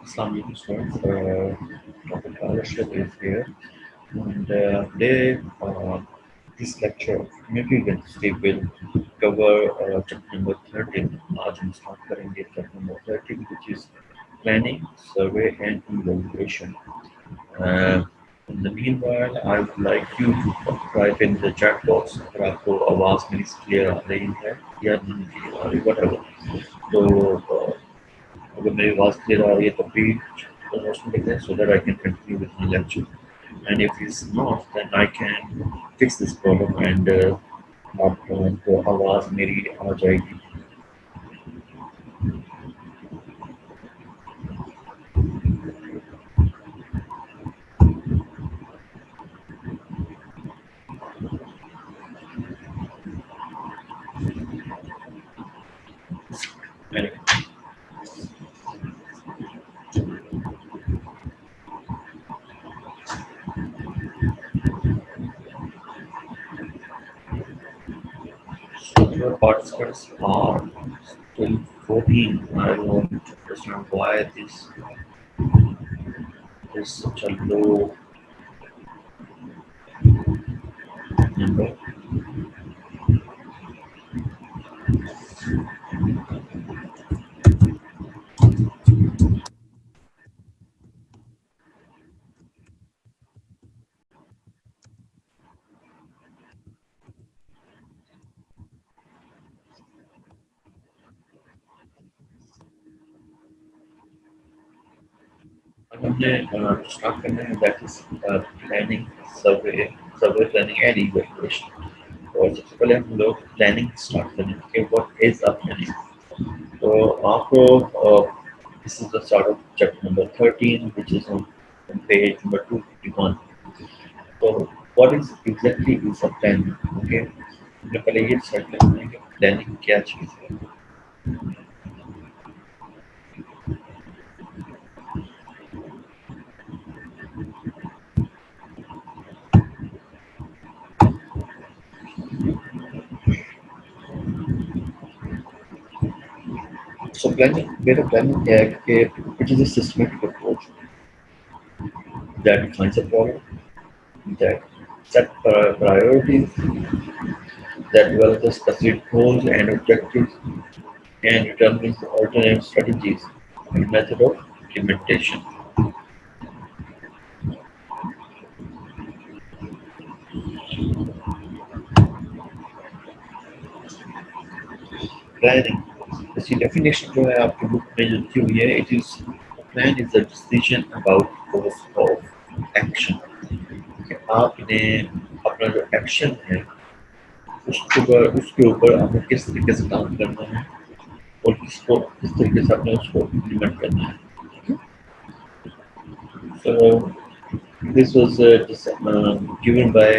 Assalamualaikum students. Dr. Khalashid is here, and today this lecture, maybe Wednesday, will cover chapter number 13. आज हम start करेंगे chapter number 13, which is planning, survey, and evaluation. Uh, in the meanwhile, I would like you to type in the chat box अगर आपको आवाज़ मेरी clear आ रही है या नहीं क्लियर आ रही whatever. तो अगर मेरी आवाज़ क्लियर आ रही है तब भी प्रमोशन लिख दें so that I can continue with my lecture. And if it's not, then I can fix this problem and आपको आवाज़ मेरी आ जाएगी. Anyway, so your participants are still 14. I don't understand why this is such a low number. अब हमने start करना है that is planning survey planning and evaluation. और सबसे पहले हम लोग प्लानिंग स्टार्ट करेंगे कि what is a planning. So after this is the start of chapter number 13, which is on page number 251. So what is exactly is a planning? Okay, हमने पहले ये डिसाइड करना है कि प्लानिंग क्या चीज़ है. So planning, मेरा planning क्या है कि it is a systematic approach that defines a problem, that set priorities, that develops the specific goals and objectives, and determines the alternate strategies and method of implementation. Planning. इसकी definition जो है आपकी book में जो दी हुई है, it is plan is a decision about course of action. कि आपने अपना जो action है उसके ऊपर आपको किस तरीके से काम करना है और किस तरीके से आपने उसको इम्प्लीमेंट करना है. So this was just, given by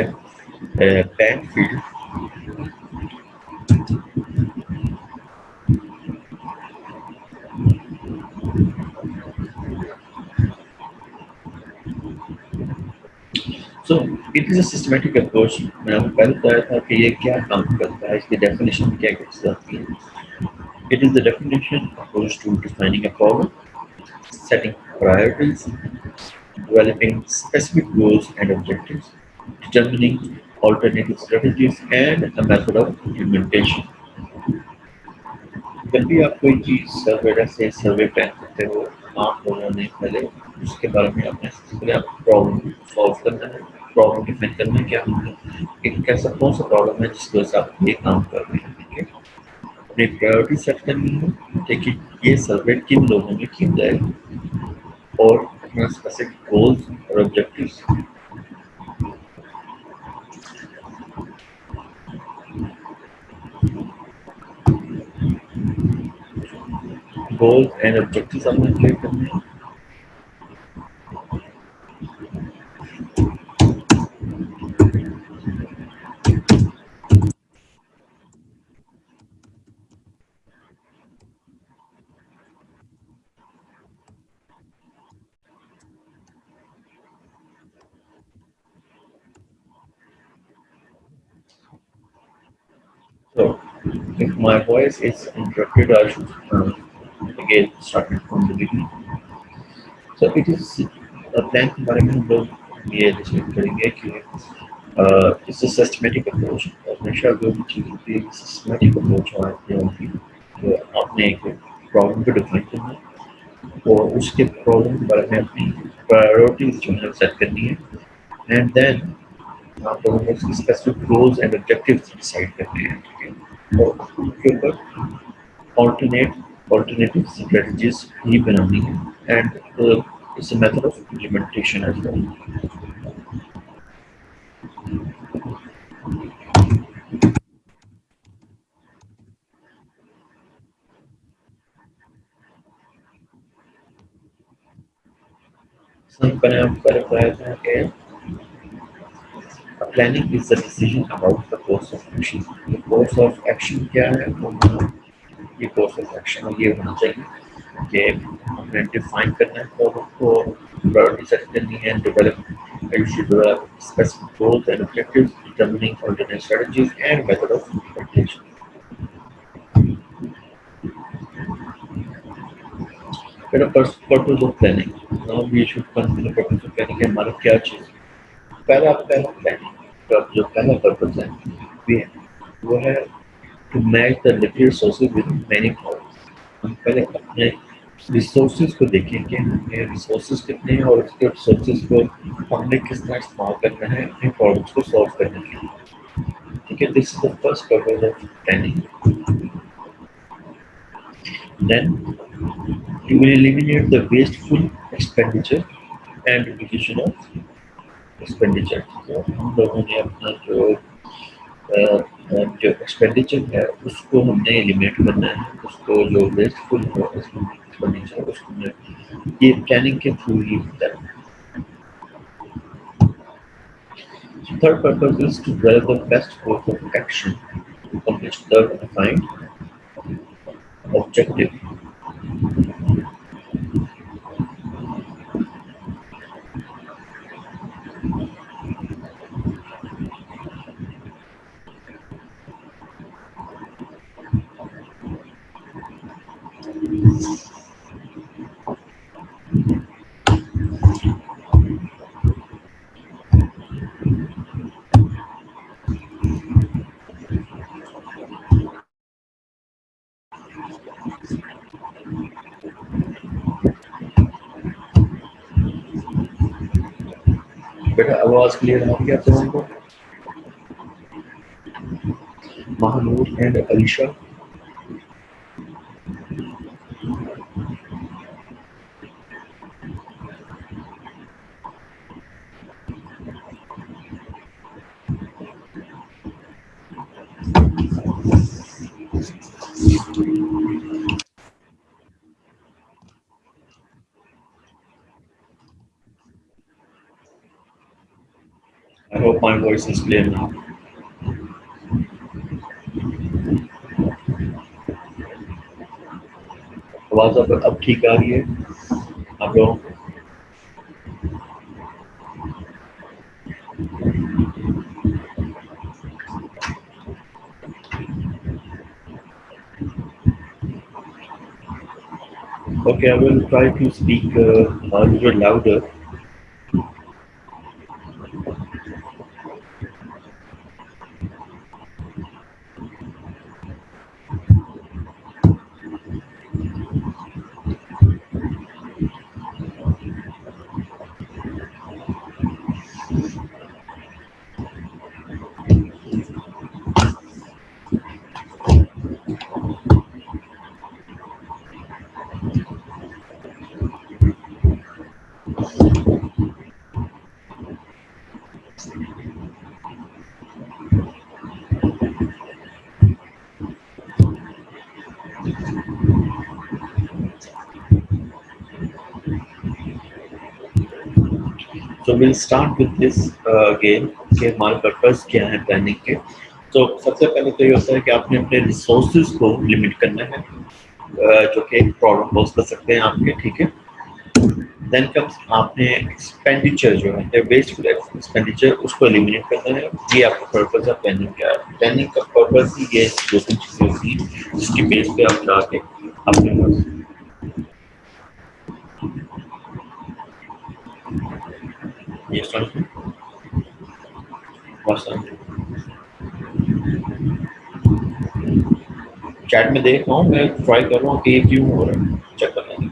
Banfield. So it is a systematic approach. मैंने आपको पहले बताया था कि ये क्या काम करता है, इसकी डेफिनेशन क्या कहती है. It is the definition approach to defining a problem, setting priorities, developing specific goals and objectives, determining alternative strategies, and a method of implementation. जब भी आप कोई चीज़ सर्वे से सर्वे प्लान करते हो, आप लोगों ने पहले उसके बारे में अपने सबसे पहले आप प्रॉब्लम सॉल्व करना है, प्रॉब्लम डिफाइन करना है क्या एक कैसा कौन सा प्रॉब्लम है जिसकी वजह से आप ये काम कर रहे हैं. ठीक है, अपनी प्रायोरिटी सेट करनी है. देखिए ये सर्वे किन लोगों में किया जाएगा और अपना स्पेसिफिक गोल्स और ऑब्जेक्टिव्स. गोल्स एंड ऑब्जेक्टिव्स आपने क्लियर करने हैं. So if my voice is interrupted, I should again start it from the beginning. So it is plan के बारे में हम लोग ये डिस्कस करेंगे कि इट्स अ सिस्टमैटिक अप्रोच। हमेशा जो भी चीज़ होती है सिस्टमैटिक अप्रोच आती होगी। तो आपने एक प्रॉब्लम को डिफाइन करना है और उसके प्रॉब्लम के बारे में अपनी प्रायोरिटीज जो है सेट करनी है एंड देन आप लोगों को उसकी specific goals and objectives decide करने हैं, ठीक है। और उसके ऊपर alternate alternative strategies ही बनानी है and it's a method of implementation as well. सबसे पहले हम पहले बताया था कि planning is the decision about the course of action. The course of action क्या है, वो ये कोर्स ऑफ एक्शन ये होना चाहिए कि हमने डिफाइन करना है प्रॉब्लम को, प्रायोरिटी सेट करनी है, develop you should develop specific goals and objectives, determining alternate strategies and method of implementation. But of course, purpose of planning. Now we should consider purpose of planning के हमारा क्या चीज़ है। पहला planning का जो पहला purpose है we वो है to match the limited resources with many powers। हम पहले अपने रिसोर्सेज को देखें कि हमें रिसोर्सेज कितने हैं और उसके रिसोर्सेज को हमने किस तरह इस्तेमाल करना है अपने प्रॉब्लम्स को सॉल्व करने के लिए, ठीक है। This is the first purpose of planning. Then you will eliminate the wasteful expenditure and division of expenditure। तो हम लोगों ने अपना जो एक्सपेंडिचर है उसको हमने एलिमिनेट करना है, उसको जो वेस्टफुल एक्सपेंडिचर उसको हमने ये प्लानिंग के थ्रू ही होता है। Third purpose is to develop the best course of action to accomplish the defined objective। बेटा आवाज क्लियर आ रही है आप लोगों को? Mahanur and Alisha? I hope my voice is clear now। आवाज अब ठीक आ रही है आप लोगों को? Okay, I will try to speak a little louder। So we'll start with this again कि हमारे पर्पस क्या है प्लानिंग के। तो सबसे पहले तो ये होता है कि आपने अपने रिसोर्सेज को लिमिट करना है जो कि एक प्रॉब्लम पोज कर सकते हैं आपके, ठीक है। देन कम्स आपने एक्सपेंडिचर जो है वेस्टफुल एक्सपेंडिचर उसको एलिमिनेट करना है। ये आपका पर्पस है प्लानिंग का। प्लानिंग का पर्पस ही ये दो तीन चीजें होती हैं जिसकी बेस पे आप जाके अपने ये WhatsApp चैट में देख रहा हूँ, मैं ट्राई कर रहा हूँ कि ये क्यों हो रहा है, चेक करने की।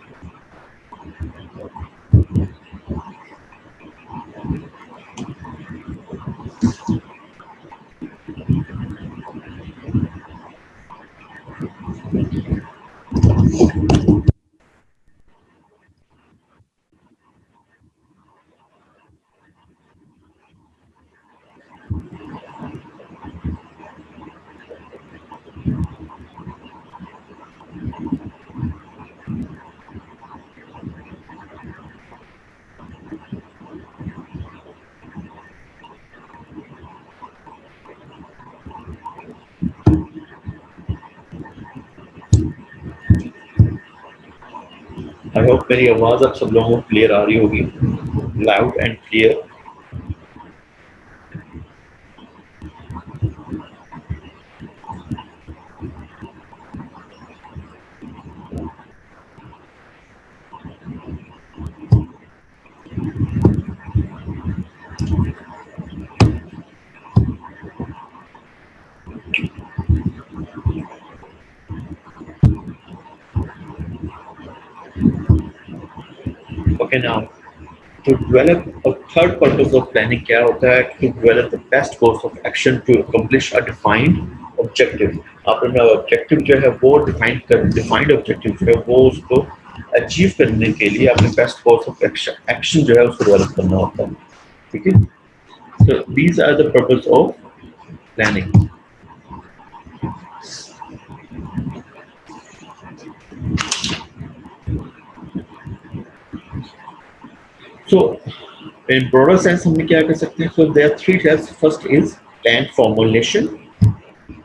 आई होप मेरी आवाज़ आप सब लोगों को क्लियर आ रही होगी, loud and clear. Okay now, to develop a third purpose of planning क्या होता है, to develop the best course of action to accomplish a defined objective। आपने ऑब्जेक्टिव जो है वो डिफाइंड ऑब्जेक्टिव जो है वो उसको अचीव करने के लिए अपने बेस्ट कोर्स ऑफ एक्शन जो है उसको डेवलप करना होता है। ठीक है, so these are the purpose of planning। So in broader sense हमने क्या कर सकते हैं, so there are three steps। first is plan formulation,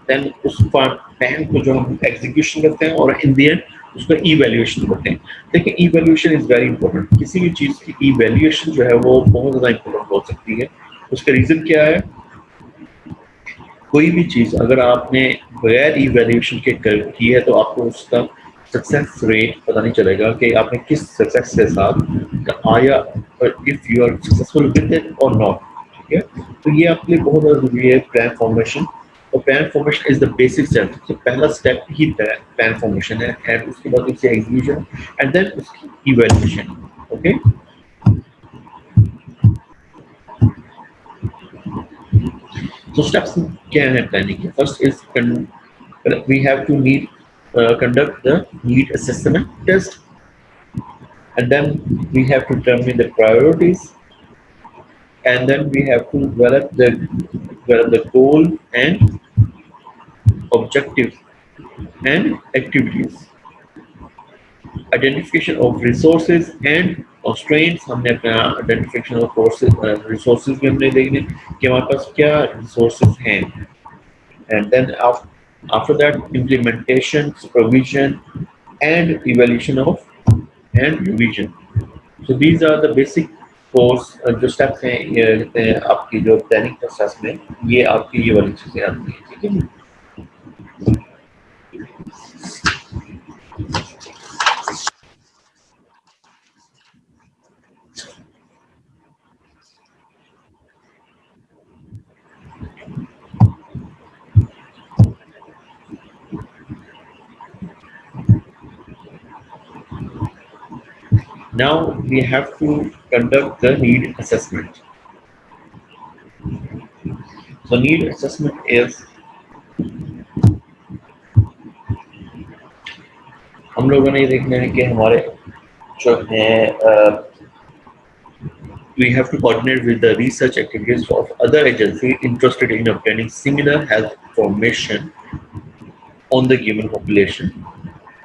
then उस प्लान को जो हम एग्जीक्यूशन करते हैं और इन द एंड उसका इवैल्यूएशन करते हैं। देखिए इवैल्यूएशन इज वेरी इंपॉर्टेंट, किसी भी चीज़ की इवैल्यूएशन जो है वो बहुत ज़्यादा इंपॉर्टेंट हो सकती है। उसका रीज़न क्या है, कोई भी चीज़ अगर आपने बगैर इवैल्यूएशन के की है तो आपको उसका सक्सेस रेट पता नहीं चलेगा कि आपने किस सक्सेस के साथ आया, if you are successful with it और नॉट। ठीक है, तो ये आपके लिए बहुत ज़्यादा जरूरी है प्लान फॉर्मेशन। और plan formation is the basic step, तो पहला स्टेप ही प्लान फॉर्मेशन है, एंड उसके बाद उसकी एग्जीक्यूशन एंड देन उसकी इवैल्यूएशन। ओके, so steps क्या है प्लानिंग के? First is we have to conduct the need assessment test, and then we have to determine the priorities, and then we have to develop the goal and objectives and activities, identification of resources and constraints। हमने अपना identification of resources भी हमने देखने कि हमारे पास क्या resources हैं, and then after that implementation, supervision and evaluation of and revision। so these are the basic course जो steps हैं, ये कहते हैं आपकी जो planning process में ये आपकी ये वाली चीजें आती हैं। ठीक है, now we have to conduct the need assessment। so need assessment is हम लोगों ने ये देखना है कि हमारे जो है we have to coordinate with the research activities of other agencies interested in obtaining similar health information on the given population।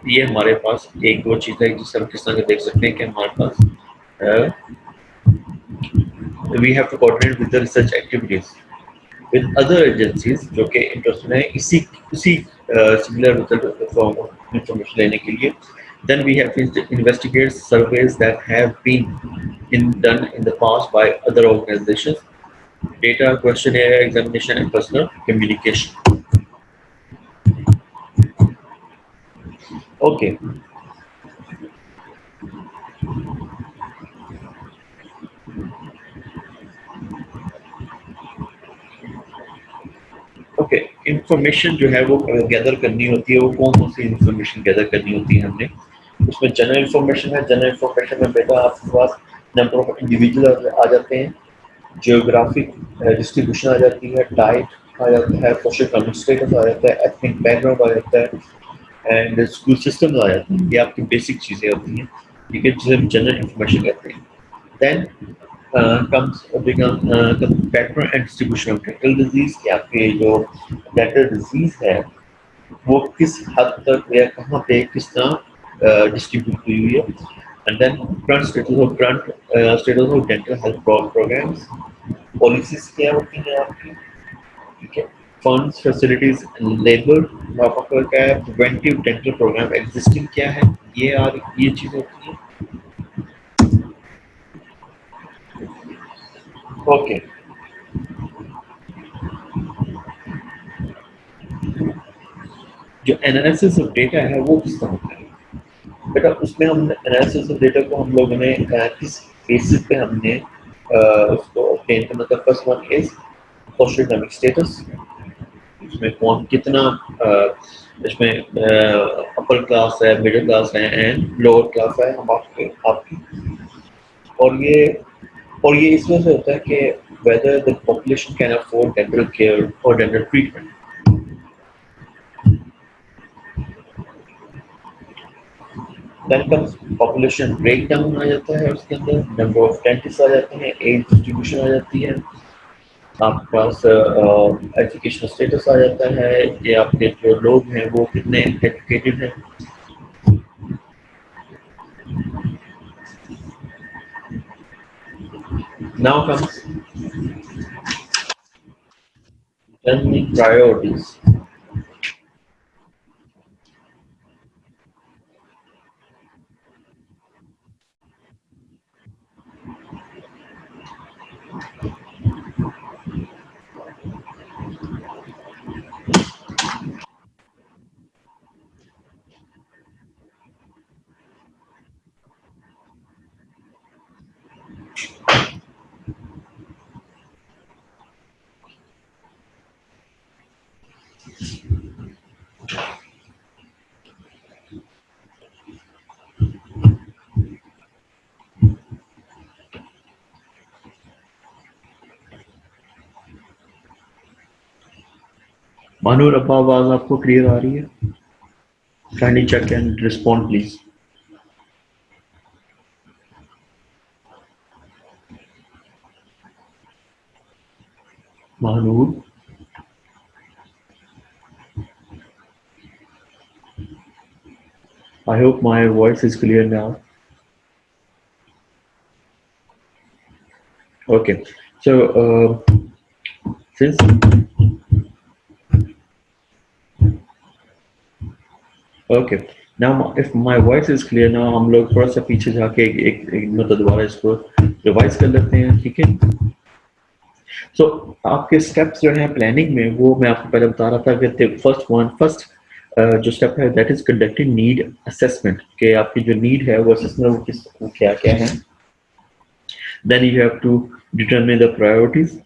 ये हमारे पास एक वो चीज़ है जिससे हम किस तरह से देख सकते हैं कि हमारे पास we have to coordinate with the research activities with other agencies जो कि इंटरेस्टेड है इसी उसी सिमिलर इंफॉर्मेशन लेने के लिए। then we have to investigate surveys that have been done in the past by other organizations, data questionnaire examination and personal communication। okay, information जो है वो गैदर करनी होती है, वो कौन कौन सी इंफॉर्मेशन गैदर करनी होती है हमने। उसमें जनरल इंफॉर्मेशन है, जनरल इंफॉर्मेशन में बेटा आपके पास नंबर ऑफ इंडिविजुअल आ जाते हैं, जियोग्राफिक डिस्ट्रीब्यूशन आ जाती है, टाइप आ जाता है, सोशल इकोनॉमिक स्टेटस आ जाता है, एथनिक बैकग्राउंड आ जाता है, एंड स्कूल सिस्टम आ जाते हैं। ये आपकी बेसिक चीज़ें होती हैं, ठीक है, जिसे हम जनरल इंफॉर्मेशन कहते हैं। Then comes pattern and distribution of dental disease, कि आपके जो dental disease है वो किस हद तक या कहाँ पे किस तरह डिस्ट्रीब्यूट हुई हुई है। And then current status of dental health programs, policies क्या होती हैं आपकी, ठीक है, फंड्स फैसिलिटीज लेबर आपका क्या है, प्रिवेंटिव डेंटल प्रोग्राम एग्जिस्टिंग क्या है, ये चीज़ होती है। ओके, जो एनालिसिस ऑफ डेटा है वो किस तरह होता है बेटा, उसमें हम एनालिसिस ऑफ डेटा को हम लोगों ने किस बेसिस पे हमने उसको obtain करना था। First one is social economic status, इसमें कौन कितना इसमें अपर क्लास है, मिडिल क्लास है एंड लोअर क्लास है, हम आपके आपकी। और ये इसमें से होता है कि whether the population can afford dental care or dental treatment। then comes population breakdown आ जाता है, उसके अंदर नंबर ऑफ डेंटिस्ट आ जाते हैं, एज डिस्ट्रीब्यूशन आ जाती है, आपके पास एजुकेशनल स्टेटस आ जाता है, ये आपके जो लोग हैं वो कितने एजुकेटेड हैं। Now comes determining priorities। Manur अब्बा, आवाज आपको क्लियर आ रही है? Kindly check and respond please. Manoor, I hope my voice is clear now. Okay, so since okay, now if my voice is clear now, हम लोग थोड़ा सा पीछे जाके एक मतलब दोबारा इसको रिवाइज कर लेते हैं, ठीक है। सो आपके स्टेप्स जो हैं प्लानिंग में, वो मैं आपको पहले बता रहा था कि फर्स्ट जो स्टेप है that is conducting need assessment, कि आपकी जो नीड है वो असेसमेंट वो किस क्या क्या है। Then you have to determine the priorities,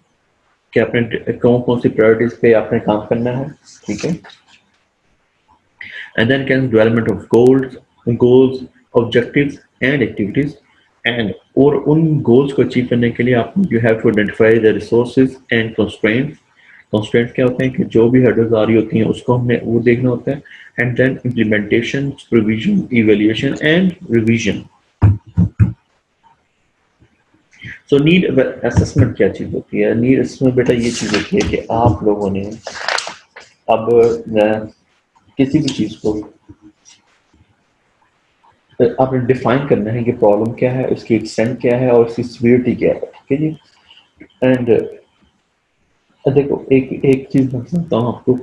कि आपने कौन कौन सी प्रायोरिटीज पे आपने काम करना है, ठीक है। And then can development of goals objectives and activities, and और उन गोल्स को अचीव करने के लिए आप you have to identify the resources and constraints. Constraints क्या होते हैं कि जो भी हर्डल्स आ रही होती हैं उसको हमने वो देखना होता है। And then implementation, supervision, evaluation and revision. So need assessment क्या चीज होती है? नीड असेसमेंट बेटा ये चीज होती है कि आप लोगों ने अब किसी भी चीज को आपने डिफाइन करना है कि प्रॉब्लम क्या है, उसकी एक्सटेंट क्या है और उसकी सीवियरिटी क्या है, ठीक है जी। एंड देखो एक एक चीज मैं बताता हूँ आपको।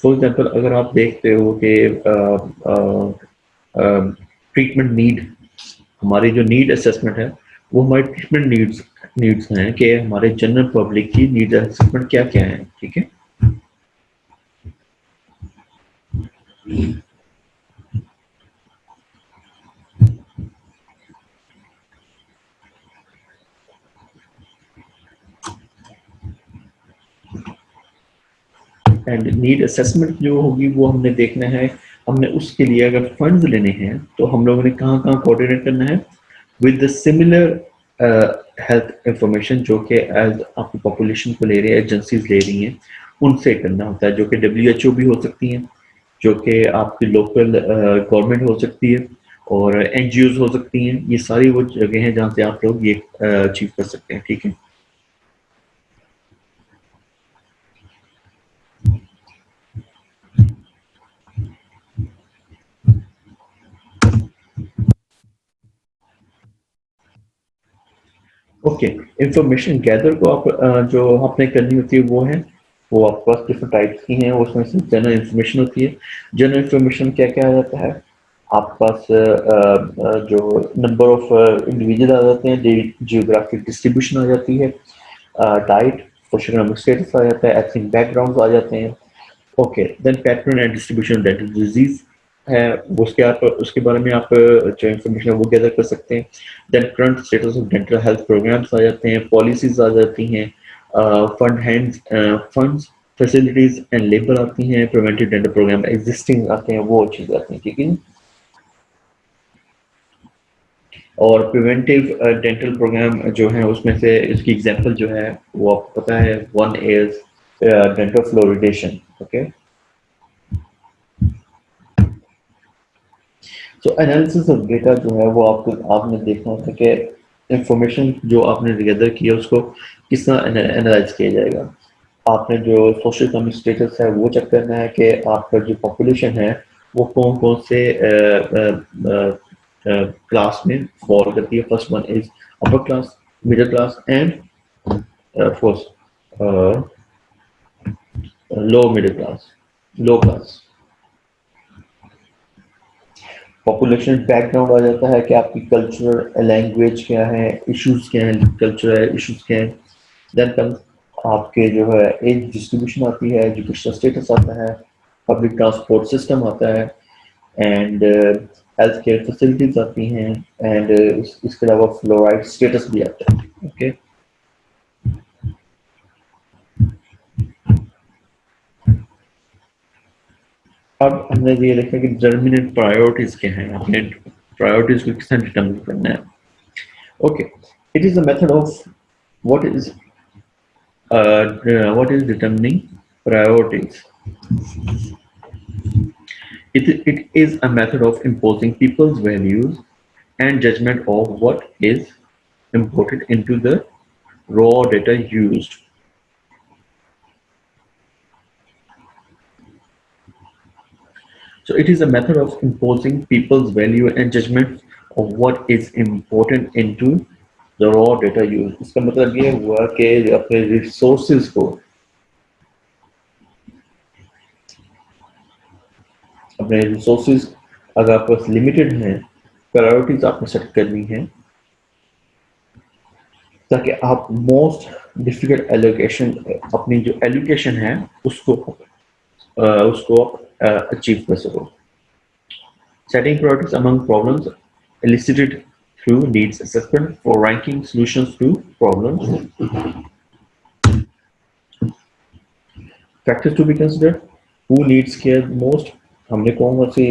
फॉर एग्जाम्पल अगर आप देखते हो कि ट्रीटमेंट नीड, हमारी जो नीड असेसमेंट है वो हमारी ट्रीटमेंट नीड्स नीड्स हैं कि हमारे जनरल पब्लिक की नीड असेसमेंट क्या क्या है, ठीक है। एंड नीड असेसमेंट जो होगी वो हमने देखना है, हमने उसके लिए अगर फंड्स लेने हैं तो हम लोगों ने कहाँ कहाँ कोऑर्डिनेट करना है with the similar health information जो कि एज आपकी पॉपुलेशन को ले रही है, एजेंसीज ले रही हैं, उनसे करना होता है, जो कि WHO भी हो सकती हैं, जो कि आपकी लोकल गवर्नमेंट हो सकती है, और NGOs हो सकती हैं। ये सारी वो जगह हैं जहाँ से आप लोग ये अचीव कर सकते हैं। ठीक है। ओके, इंफॉर्मेशन गैदर को आप जो आपने करनी होती है वो आपके पास डिफरेंट टाइप्स की हैं। उसमें से जनरल इंफॉर्मेशन होती है। जनरल इंफॉर्मेशन क्या क्या आ जाता है आपके पास? जो नंबर ऑफ इंडिविजुअल आ जाते हैं, जियोग्राफिक डिस्ट्रीब्यूशन आ जाती है, डाइट, सोशल इकोनॉमिक स्टेटस आ जाता है, एथनिक बैकग्राउंड आ जाते हैं। Okay, then pattern and distribution dental disease है, वो उसके आप उसके बारे में आप जो इन्फॉर्मेशन है वो गैदर कर सकते हैं। Then current status of dental health programmes आ जाते हैं, पॉलिसीज आ जाती हैं, फंड्स, फैसिलिटीज एंड लेबर आती हैं, प्रिवेंटिव डेंटल प्रोग्राम एग्जिस्टिंग आते हैं, वो चीज़ आती हैं। ठीक है। और प्रिवेंटिव डेंटल प्रोग्राम जो है उसमें से इसकी एग्जांपल जो है वो आपको पता है, one is dental fluoridation. Okay, तो एनालिसिस ऑफ डेटा जो है वो आपको आपने देखना होता है कि इंफॉर्मेशन जो आपने गैदर की है उसको किस तरह एनालाइज किया जाएगा। आपने जो सोशल इकोनॉमिक स्टेटस है वो चेक करना है कि आपका जो पॉपुलेशन है वो कौन कौन से क्लास में फॉल करती है। First one is upper class, middle class and first low middle class, low class. Population background आ जाता है कि आपकी कल्चर, लैंग्वेज क्या है, इश्यूज क्या हैं, कल्चरल इश्यूज क्या हैं। देन कम्स आपके जो है एज डिस्ट्रीब्यूशन आती है, एजुकेशनल स्टेटस आता है, पब्लिक ट्रांसपोर्ट सिस्टम आता है, एंड हेल्थ केयर फैसिलिटीज आती हैं, एंड इसके अलावा फ्लोराइड स्टेटस भी आता है। ओके, अब हमने ये देखा कि डिटर्मिनेंट प्रायोरिटीज क्या हैं, अपने प्रायोरिटीज को किस तरह डिटर्मिन करना है। Okay, it is the method of what is what is determining priorities. It is a method of imposing people's values and judgment of what is imported into the raw data used. So it is a method of imposing people's value and judgment of what is important into the raw data used. इसका मतलब ये हुआ कि अपने resources को, अपने resources अगर आपके पास लिमिटेड हैं, प्रायोरिटीज आपने सेट करनी है ताकि आप मोस्ट डिफिकल्ट एलोकेशन, अपनी जो एलोकेशन है उसको आप अचीव कर सको। Setting priorities among problems elicited through needs assessment for ranking solutions to problems. Factors to be considered: who needs care most, हमने कौन कौन सी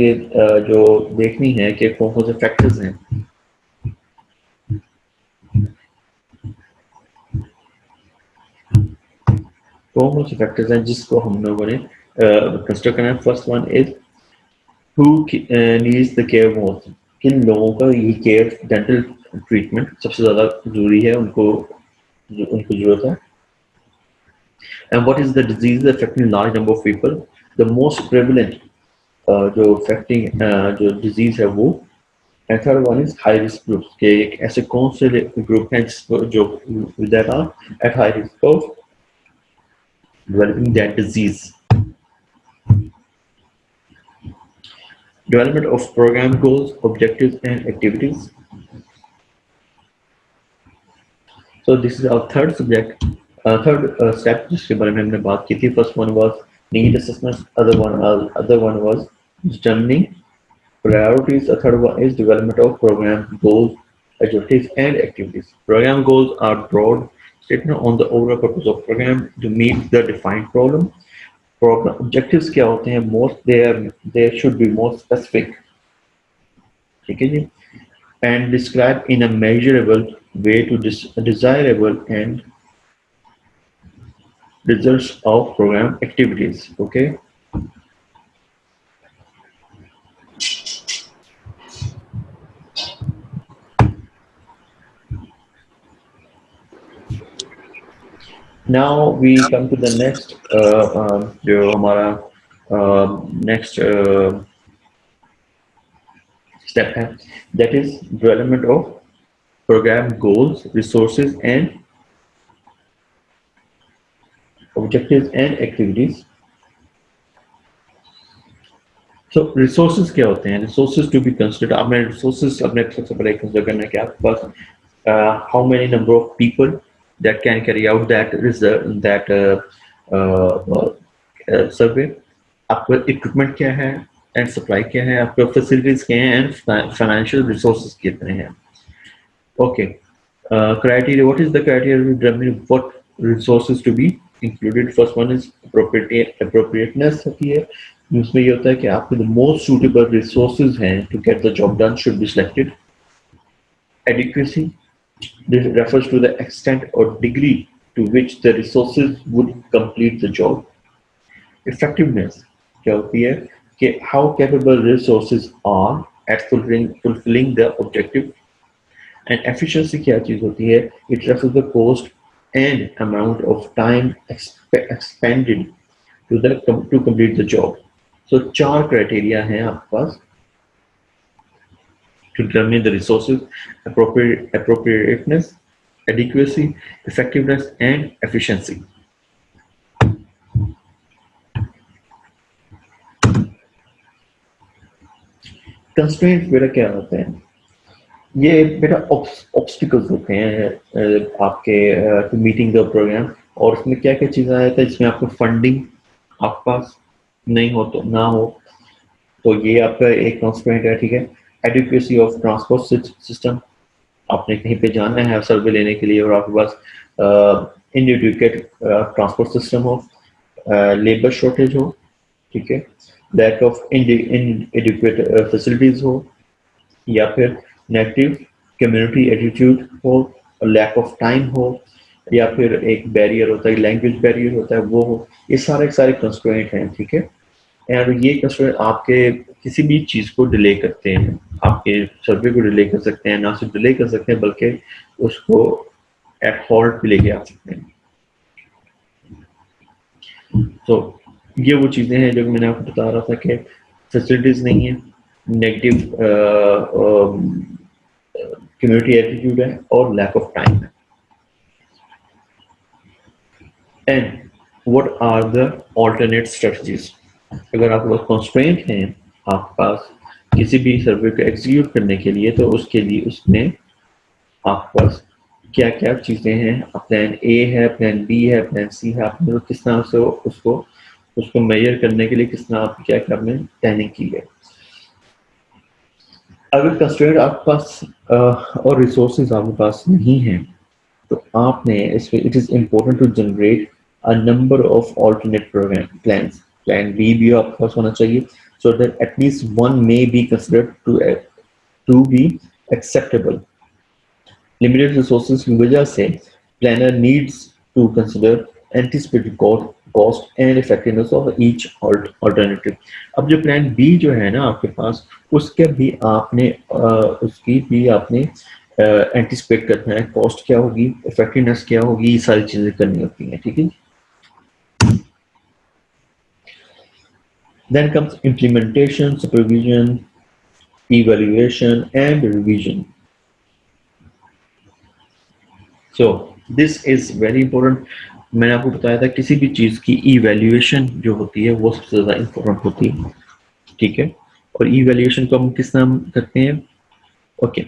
जो देखनी है कि कौन कौन से फैक्टर्स हैं, कौन कौन से फैक्टर्स हैं जिसको हम लोगों ने कंसिडर करना है। First one is who needs the care most, किन लोगों का ये केयर, डेंटल ट्रीटमेंट सबसे ज़्यादा जरूरी है, उनको जरूरत है। And what is the disease affecting large number of people, the most prevalent जो अफेक्टिंग जो डिजीज है वो। And third one is high risk groups, के एक ऐसे कौन से ग्रुप हैं जो that are at high risk of developing that disease. Development of program goals, objectives, and activities. So this is our third subject, third step जिसके बारे में हमने बात की थी. First one was need assessments. Other one was determining priorities. The third one is development of program goals, objectives, and activities. Program goals are broad statement on the overall purpose of program to meet the defined problem. Programme objectives क्या होते हैं, most there should be more specific, ठीक है जी, and describe in a measurable way to desirable and results of programme activities. Okay, now we come to the next जो हमारा next step है, that is development of program goals, resources and objectives and activities। so resources क्या होते हैं, resources to be considered, आपने resources अपने सबसे पहले कंसिडर करना है कि आपके पास how many number of people that can carry out that result, that survey, आपका इक्विपमेंट क्या है एंड सप्लाई क्या है, आपका फैसिलिटीज क्या है एंड फाइनेंशियल रिसोर्सेज कितने हैं। Okay, criteria, what is the criteria to determine what resources to be included? First one is appropriateness होती है, उसमें ये होता है कि आपके the most suitable resources हैं to get the job done should be selected। Adequacy, this refers to the extent or degree to which the resources would complete the job। Effectiveness क्या होती है कि how capable resources are at fulfilling the objective। and efficiency क्या चीज होती है, it refers the cost and amount of time expended to complete the job। so चार criteria हैं आपके पास to determine the resources: appropriateness, adequacy, effectiveness and efficiency। constraints बेटा क्या होते हैं, ये बेटा ऑब्स्टिकल्स होते हैं आपके टू मीटिंग द प्रोग्राम। और इसमें क्या क्या चीज़ें आ जाता है, इसमें आपको फंडिंग आपके पास नहीं हो तो ना हो तो ये आपका एक कंस्ट्रेंट है, ठीक है। एडिक्वेसी ऑफ ट्रांसपोर्ट सिस्टम, आपने कहीं पे जाना है सर्वे लेने के लिए और आपके पास इनएडुकेट ट्रांसपोर्ट सिस्टम हो, लेबर शॉर्टेज हो, ठीक है, लैक ऑफ इनएडुकेट फैसिलिटीज हो, या फिर नेगेटिव कम्युनिटी एटीट्यूड हो, लैक ऑफ टाइम हो, या फिर एक बैरियर होता है, लैंग्वेज बैरियर होता है वो हो। ये सारे सारे कंस्ट्रेंट हैं, ठीक है। और ये कंस्ट्रेंट आपके किसी भी चीज़ को डिले करते हैं, आपके सर्वे को डिले कर सकते हैं, ना सिर्फ डिले कर सकते हैं बल्कि उसको एट हॉल्ट भी लेके आ सकते हैं। तो ये वो चीज़ें हैं जो मैंने आपको बता रहा था कि फैसिलिटीज़ नहीं है, नेगेटिव कम्युनिटी एटीट्यूड है और लैक ऑफ टाइम है। And what are the alternate strategies, अगर आपके पास कंस्ट्रेंट हैं आपके पास किसी भी सर्वे को एग्जीक्यूट करने के लिए, तो उसके लिए उसमें आपके पास क्या क्या चीज़ें हैं, प्लान ए है, प्लान बी है, प्लान सी है, आपने किस तरह से उसको मेजर करने के लिए किस तरह आप क्या क्या आपने प्लानिंग की है। अगर कंस्ट्रेंट आपके पास और रिसोर्सेज आपके पास नहीं है तो आपने इसमें it is important to generate a number of alternate program plans. Plan B भी आपके पास होना चाहिए so that at least one may be considered to be acceptable. Limited resources की वजह से planner needs to consider anticipated cost and effectiveness of each alternative. अब जो प्लान बी जो है ना आपके पास, उसके भी आपने उसकी भी आपने एंटिसिपेट करना है, कॉस्ट क्या होगी, इफेक्टिवनेस क्या होगी, ये सारी चीजें करनी होती हैं, ठीक है। Then comes implementation, supervision, evaluation and revision। So this is very important। मैंने आपको बताया था किसी भी चीज की इवेल्युएशन जो होती है वो सबसे ज्यादा इंपॉर्टेंट होती है, ठीक है। और इवेल्युएशन को हम किस नाम करते हैं, ओके।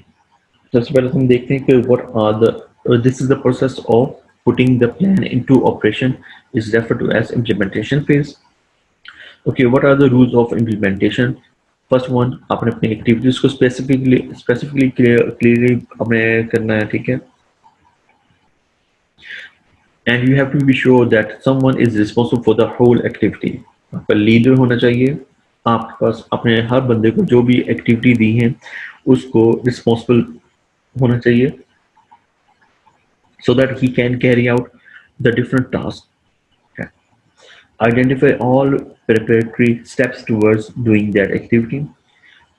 सबसे पहले हम देखते हैं कि what are the this is the process of putting the plan into operation is referred to as implementation phase. Okay, what are the rules of implementation. First one, आपने अपनी एक्टिविटीज को स्पेसिफिकली क्लियरली अपने करना है, ठीक है। and you have to be sure that someone is responsible for the whole activity. आपका leader होना चाहिए, आपके पास अपने हर बंदे को जो भी एक्टिविटी दी है उसको रिस्पॉन्सिबल होना चाहिए, so that he can carry out the different tasks. Okay. Identify all preparatory steps towards doing that activity.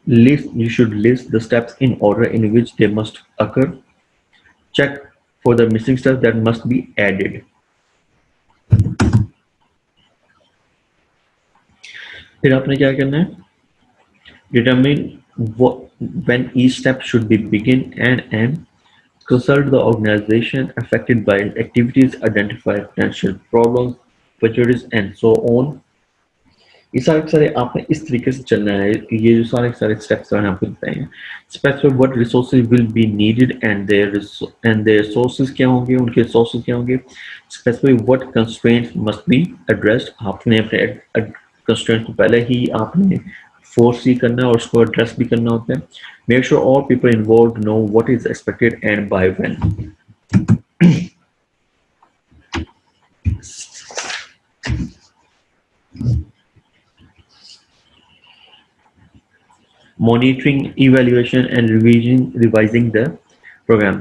You should list the steps in order in which they must occur. Check for the missing steps that must be added. फिर आपने क्या करना है? Determine when each step should be begin and end. Consult the organization affected by activities, identify potential problems, opportunities, and so on. ये सारे आपने इस तरीके से चलना है, ये जो सारे स्टेप्स मैंने आपको बताए हैं. Specify what resources will be needed and their sources क्या होंगे, उनके सोर्सेज क्या होंगे. Specify what constraints must be addressed. आपने अपने कंस्ट्रेंट को पहले ही आपने फोर्स करना है और उसको एड्रेस भी करना होता है. Make sure all people involve know what is expected and by when. Monitoring, evaluation, and revising the program.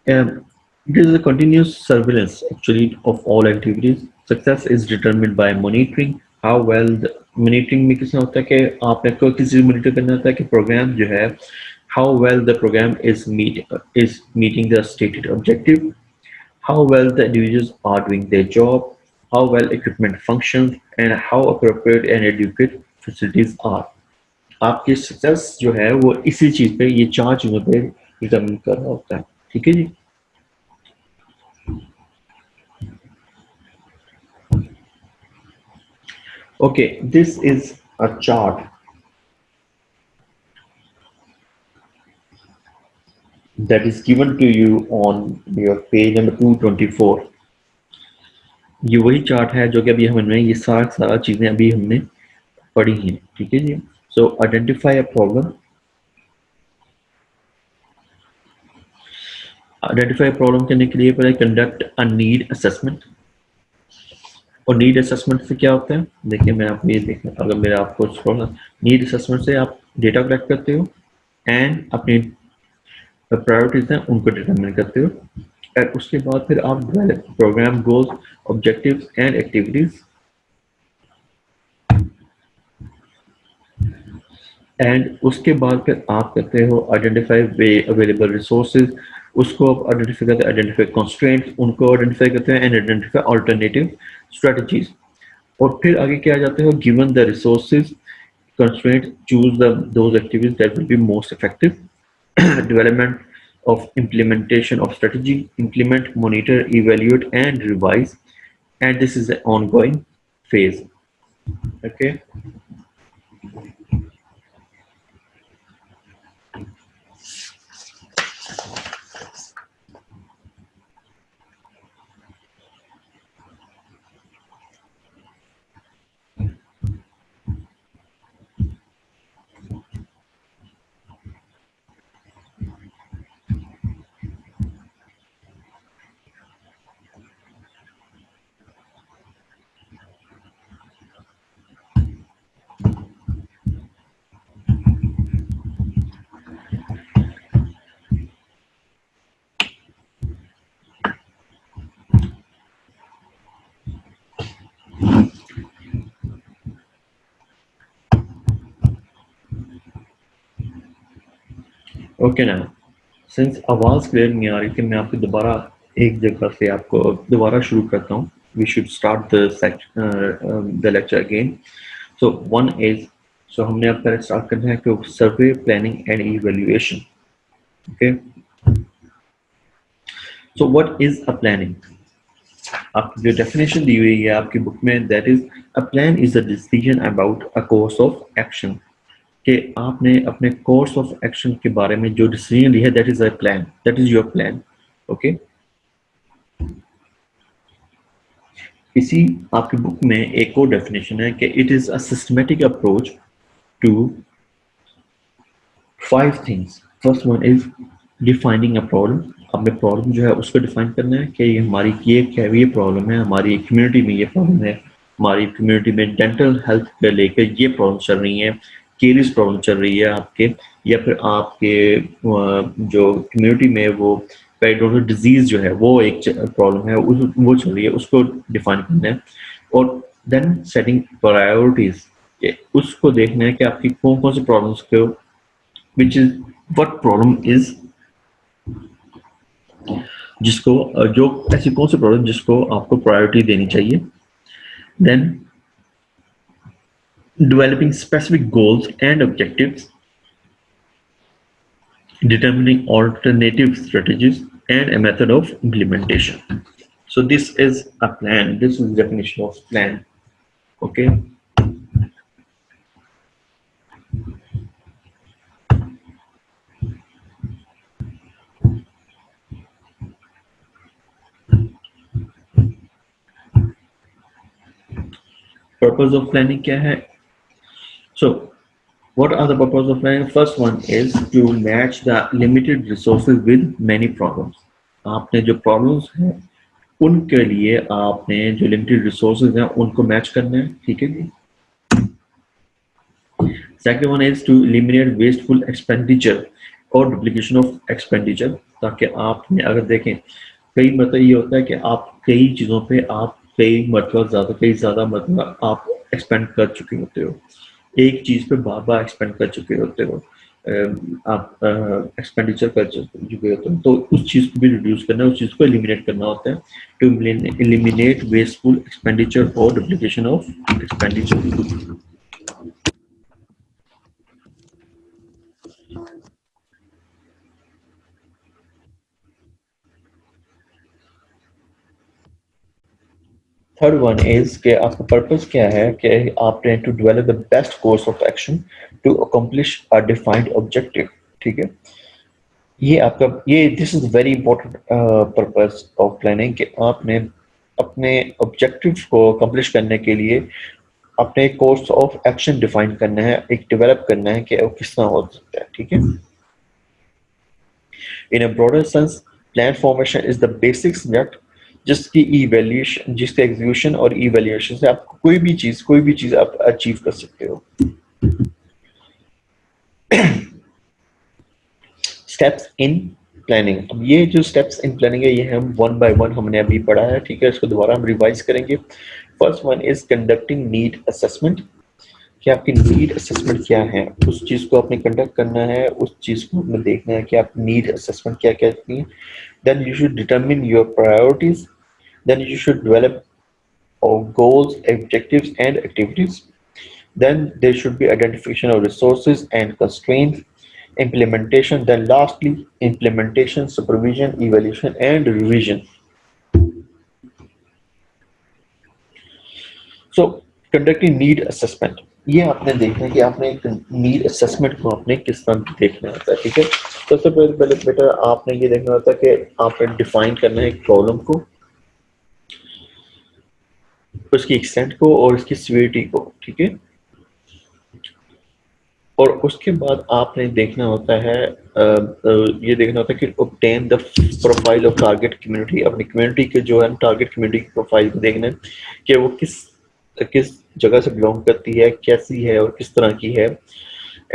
It is a continuous surveillance actually of all activities. Success is determined by monitoring. How well the monitoring में किसने होता है कि आपने को किसी monitor करना होता है कि प्रोग्राम जो है how well the program is meeting the stated objective, how well the individuals are doing their job, how well equipment functions, and how appropriate and adequate facilities are. आपकी सक्सेस जो है वो इसी चीज पे, ये चार चीजों पे डिटरमिन कर रहा होता है. ठीक है जी. Okay, this is a chart that is given to you on your page number 224. ये वही चार्ट है जो कि अभी हमने ये सारा चीजें अभी हमने पढ़ी हैं. ठीक है जी. So identify a problem. Identify problem करने के लिए पहले कंडक्ट अ नीड असेसमेंट. और नीड असेसमेंट से क्या होता है, देखिए मैं आपको ये देखें, अगर मेरा आपको थोड़ा नीड असेसमेंट से आप डेटा कलेक्ट करते हो एंड अपनी प्रायोरिटीज हैं उनको डिटरमिन करते हो, और उसके बाद फिर आप program goals, objectives and activities, and उसके बाद फिर आप करते हो आइडेंटिफाई अवेलेबल रिसोर्सेज, उसको आप आइडेंटिफाई करते हैं, आइडेंटिफाई कंस्ट्रेंट्स उनको आइडेंटिफाई करते हैं, एंड आइडेंटिफाई अल्टरनेटिव स्ट्रेटजीज. और फिर आगे क्या आ जाते हो, given the resources constraint, choose those activities that will be most effective. Development of implementation of strategy, implement, monitor, evaluate, and revise. And this is an ongoing phase. Okay. Okay ना, since आवाज़ clear नहीं आ रही थी, मैं आपको दोबारा एक जगह से आपको दोबारा शुरू करता हूँ. We should start the lecture again. So one is, so हमने अब पहले स्टार्ट करना है कि survey, planning and evaluation. Okay. So what is a planning? आपकी जो डेफिनेशन दी हुई है आपकी बुक में, that is a plan is a decision about a course of action. कि आपने अपने कोर्स ऑफ एक्शन के बारे में जो डिसीजन लिया है, that is a plan, that is your plan. Okay. इसी आपकी बुक में एक और डेफिनेशन है कि it is a systematic approach to 5 things. First one is defining a problem. आपने प्रॉब्लम जो है उसको डिफाइन करना है कि ये हमारी ये क्या ये प्रॉब्लम है, हमारी कम्युनिटी में ये प्रॉब्लम है, हमारी कम्युनिटी में डेंटल हेल्थ को लेकर ये प्रॉब्लम चल रही है, केरीज प्रॉब्लम चल रही है आपके, या फिर आपके जो कम्युनिटी में वो पेरिडोनल डिजीज जो है वो एक प्रॉब्लम है, वो चल रही है, उसको डिफाइन करना है। और देन सेटिंग प्रायोरिटीज, उसको देखना है कि आपकी कौन कौन सी प्रॉब्लम्स को, which is what problem is, जिसको जो ऐसी कौन सी प्रॉब्लम जिसको आपको प्रायोरिटी देनी चाहिए। Then developing specific goals and objectives, determining alternative strategies, and a method of implementation. So this is a plan. This is the definition of plan. Okay. Purpose of planning क्या है? So what are the purpose of planning? First one is to match the limited resources with many problems. आपने जो problems हैं उनके लिए आपने जो limited resources हैं उनको match करना है, ठीक है? Second one is to eliminate wasteful expenditure और duplication of expenditure, ताकि आपने अगर देखें कई मतलब ये होता है कि आप कई चीज़ों पे आप कई ज़्यादा मतलब आप एक्सपेंड कर चुके होते हो, एक चीज़ पे बार बार एक्सपेंड कर चुके होते हो, आप एक्सपेंडिचर कर चुके होते हो, तो उस चीज़ को भी रिड्यूस करना है, उस चीज़ को एलिमिनेट करना होता है, टू एलिमिनेट वेस्टफुल एक्सपेंडिचर और duplication of expenditure. Third one is कि आपका पर्पस क्या है, कि आपने to develop the best course of action to accomplish a defined objective, ठीक है? ये आपका ये this is very important purpose of planning कि आपने अपने ऑब्जेक्टिव को अकम्प्लिश करने के लिए अपने कोर्स ऑफ एक्शन डिफाइन करना है, एक डेवलप करना है कि वो किस तरह हो सकता है, ठीक है? In a broader sense, plan formation is the basic subject जिसकी इवैल्यूएशन, जिसके एग्जीक्यूशन और इवैल्यूएशन से आप कोई भी चीज आप अचीव कर सकते हो। स्टेप्स इन प्लानिंग, अब ये जो स्टेप्स इन प्लानिंग है ये हम वन बाय वन हमने अभी पढ़ा है, ठीक है? इसको दोबारा हम रिवाइज करेंगे। First one is conducting need assessment, कि आपकी नीड असेसमेंट क्या है, उस चीज को आपने कंडक्ट करना है, उस चीज को आपने देखना है कि आप नीड असेसमेंट क्या कहती है। Then you should determine your priorities, then you should develop goals, objectives, and activities. Then there should be identification of resources and constraints, implementation, then lastly implementation, supervision, evaluation, and revision. So conducting need assessment, ये आपने देखना है कि आपने एक need assessment को आपने किस तरह देखना होता है, ठीक है? सबसे पहले बेटा आपने ये देखना होता है कि आपने डिफाइन करना है एक प्रॉब्लम को, उसकी एक्सटेंट को और उसकी सीवियरिटी को, ठीक है? और उसके बाद आपने देखना होता है ये देखना होता है कि obtain the profile of target community, अपनी कम्युनिटी के जो है टारगेट कम्युनिटी की प्रोफाइल को देखना है कि वो किस जगह से बिलोंग करती है, कैसी है और किस तरह की है।